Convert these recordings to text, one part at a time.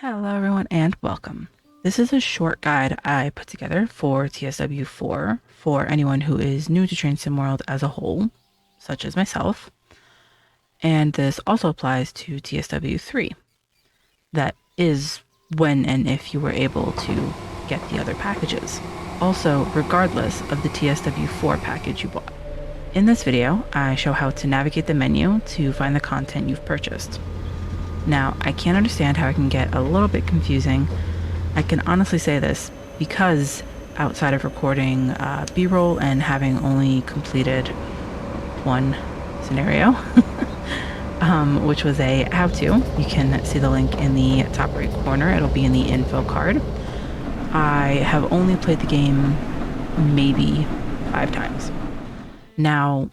Hello everyone and welcome. This is a short guide I put together for TSW4 for anyone who is new to Train Sim World as a whole, such as myself. And this also applies to TSW3. That is when and if you were able to get the other packages. Also, regardless of the TSW4 package you bought. In this video, I show how to navigate the menu to find the content you've purchased. Now, I can understand how it can get a little bit confusing. I can honestly say this because outside of recording B-roll and having only completed one scenario, which was a how-to, you can see the link in the top right corner. It'll be in the info card. I have only played the game maybe 5 times. Now,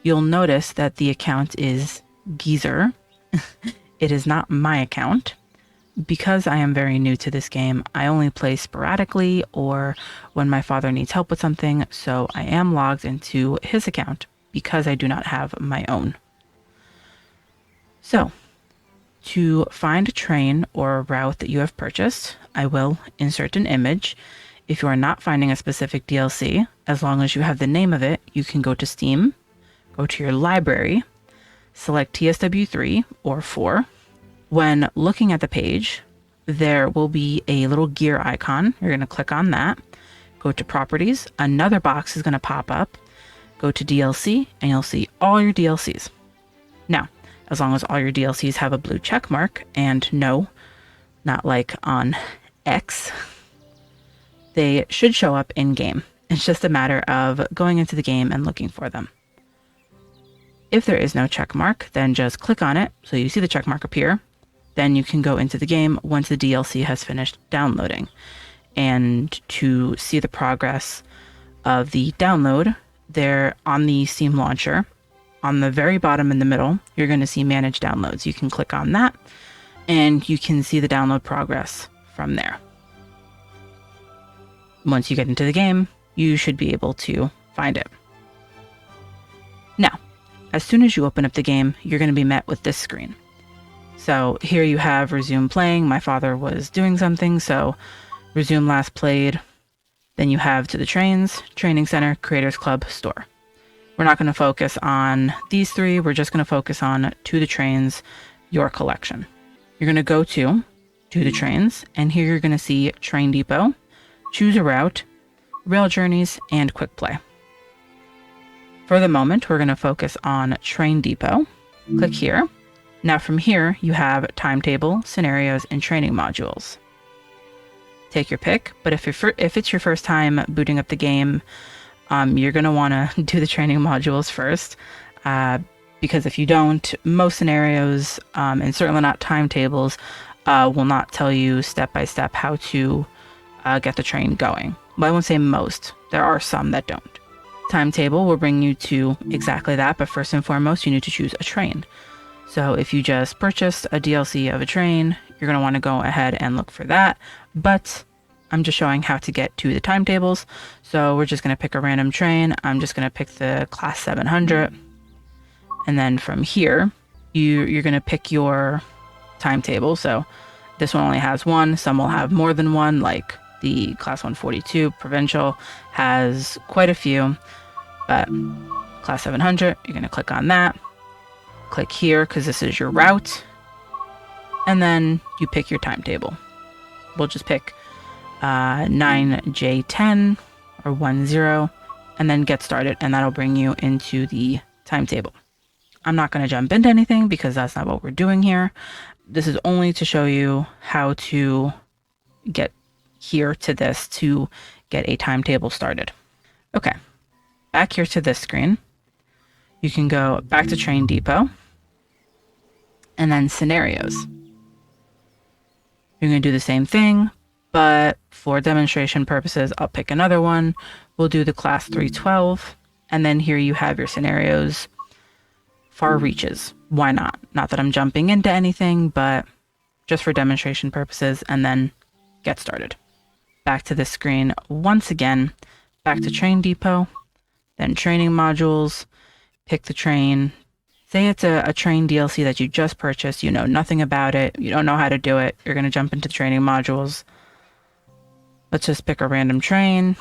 you'll notice that the account is Geezer. It is not my account. Because I am very new to this game, I only play sporadically or when my father needs help with something, so I am logged into his account because I do not have my own. So, to find a train or a route that you have purchased, I will insert an image. If you are not finding a specific DLC, as long as you have the name of it, you can go to Steam, go to your library, select TSW3 or 4. When looking at the page, there will be a little gear icon. You're going to click on that. Go to Properties. Another box is going to pop up. Go to DLC, and you'll see all your DLCs. Now, as long as all your DLCs have a blue check mark, and no, not like on X, they should show up in-game. It's just a matter of going into the game and looking for them. If there is no check mark, then just click on it so you see the check mark appear. Then you can go into the game once the DLC has finished downloading. And to see the progress of the download, there on the Steam launcher, on the very bottom in the middle, you're going to see Manage Downloads. You can click on that and you can see the download progress from there. Once you get into the game, you should be able to find it. Now, as soon as you open up the game, you're going to be met with this screen. So here you have resume playing. My father was doing something, so resume last played. Then you have to the trains, training center, creators club, store. We're not going to focus on these 3. We're just going to focus on to the trains, your collection. You're going to go to the trains, and here you're going to see train depot, choose a route, rail journeys, and quick play. For the moment, we're going to focus on Train Depot. Click here. Now from here, you have timetable, scenarios, and training modules. Take your pick, but if it's your first time booting up the game, you're going to want to do the training modules first. Because if you don't, most scenarios, and certainly not timetables, will not tell you step by step how to get the train going. Well, I won't say most. There are some that don't. Timetable will bring you to exactly that, but first and foremost, you need to choose a train. So if you just purchased a DLC of a train, you're going to want to go ahead and look for that. But I'm just showing how to get to the timetables. So we're just going to pick a random train. I'm just going to pick the Class 700. And then from here, you're going to pick your timetable. So this one only has 1. Some will have more than 1, like the Class 142 Provincial has quite a few, but Class 700, you're going to click on that. Click here because this is your route. And then you pick your timetable. We'll just pick 9J10 or 10 and then get started, and that'll bring you into the timetable. I'm not going to jump into anything because that's not what we're doing here. This is only to show you how to get here to this to get a timetable started. Okay, back here to this screen, you can go back to Train Depot and then scenarios. You're going to do the same thing, but for demonstration purposes, I'll pick another one. We'll do the Class 312, and then here you have your scenarios. Far reaches. Why not? Not that I'm jumping into anything, but just for demonstration purposes, and then get started. Back to this screen once again, back to Train Depot, then training modules, pick the train, Say it's a train DLC that you just purchased, you know nothing about it, you don't know how to do it, you're going to jump into the training modules. Let's just pick a random train.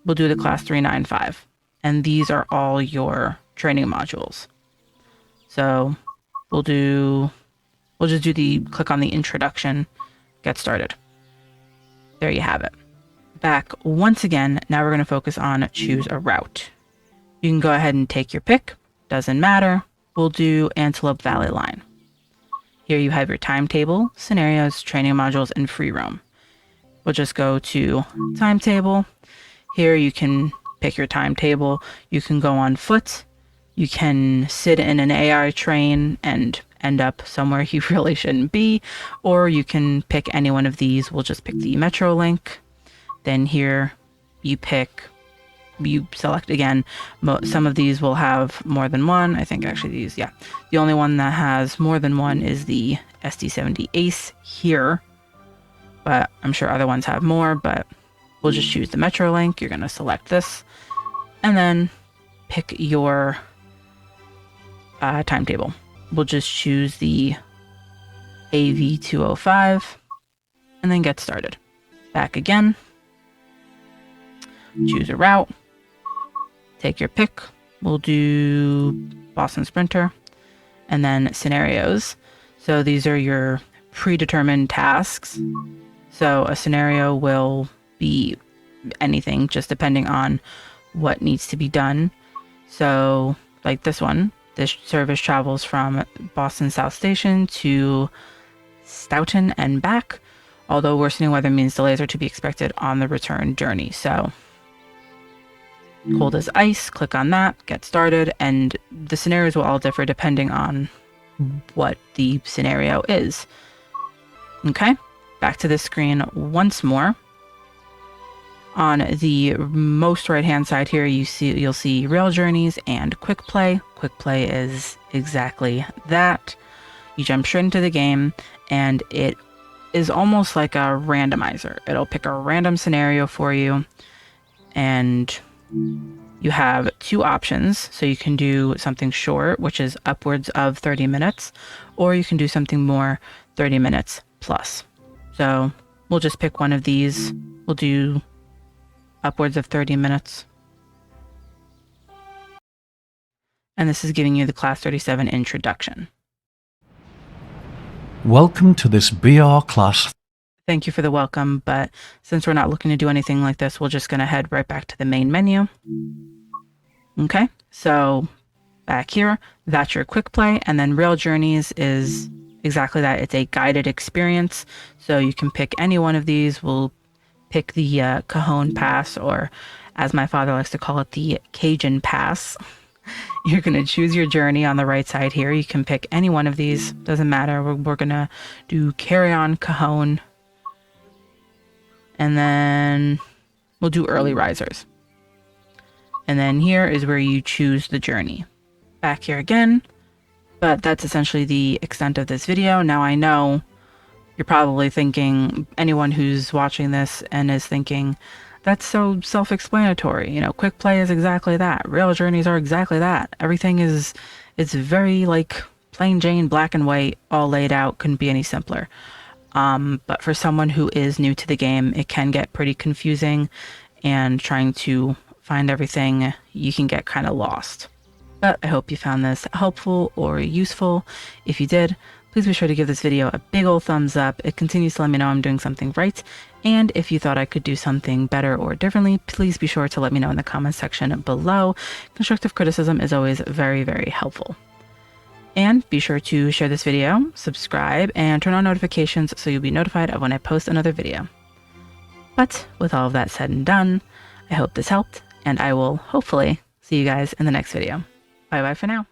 We'll do the class 395. And these are all your training modules. So we'll just click on the introduction, get started. There you have it. Back once again, now we're going to focus on choose a route. You can go ahead and take your pick, doesn't matter. We'll do Antelope Valley Line. Here you have your timetable, scenarios, training modules, and free roam. We'll just go to timetable. Here you can pick your timetable. You can go on foot. You can sit in an AI train and end up somewhere you really shouldn't be, or you can pick any one of these. We'll just pick the Metro link. Then here you select again. Some of these will have more than one. I think actually these, yeah. The only one that has more than one is the SD70 Ace here, but I'm sure other ones have more, but we'll just choose the Metro link. You're going to select this and then pick your timetable. We'll just choose the AV205 and then get started. Back again. Choose a route. Take your pick. We'll do Boston Sprinter and then scenarios. So these are your predetermined tasks. So a scenario will be anything, just depending on what needs to be done. So like this one, this service travels from Boston South Station to Stoughton and back, although worsening weather means delays are to be expected on the return journey. So cold as ice, click on that, get started, and the scenarios will all differ depending on what the scenario is. Okay, back to this screen once more. On the most right-hand side here, you'll see Rail Journeys and Quick Play. Quick Play is exactly that. You jump straight into the game, and it is almost like a randomizer. It'll pick a random scenario for you, and you have two options. So you can do something short, which is upwards of 30 minutes, or you can do something more, 30 minutes plus. So we'll just pick one of these. We'll do upwards of 30 minutes. And this is giving you the Class 37 introduction. Welcome to this BR class. Thank you for the welcome, but since we're not looking to do anything like this, we're just going to head right back to the main menu. Okay, so back here, that's your Quick Play, and then Rail Journeys is exactly that. It's a guided experience, so you can pick any one of these. We'll pick the Cajon Pass, or as my father likes to call it, the Cajun Pass. You're going to choose your journey on the right side here. You can pick any one of these. Doesn't matter. We're going to do Carry On Cajon. And then we'll do Early Risers. And then here is where you choose the journey. Back here again. But that's essentially the extent of this video. Now I know you're probably thinking, anyone who's watching this and is thinking, that's so self-explanatory. You know, Quick Play is exactly that. Rail Journeys are exactly that. Everything is, it's very like plain Jane, black and white, all laid out. Couldn't be any simpler. But for someone who is new to the game, it can get pretty confusing, and trying to find everything, you can get kind of lost. But I hope you found this helpful or useful. If you did, please be sure to give this video a big old thumbs up. It continues to let me know I'm doing something right. And if you thought I could do something better or differently, please be sure to let me know in the comments section below. Constructive criticism is always very, very helpful. And be sure to share this video, subscribe, and turn on notifications so you'll be notified of when I post another video. But with all of that said and done, I hope this helped, and I will hopefully see you guys in the next video. Bye bye for now.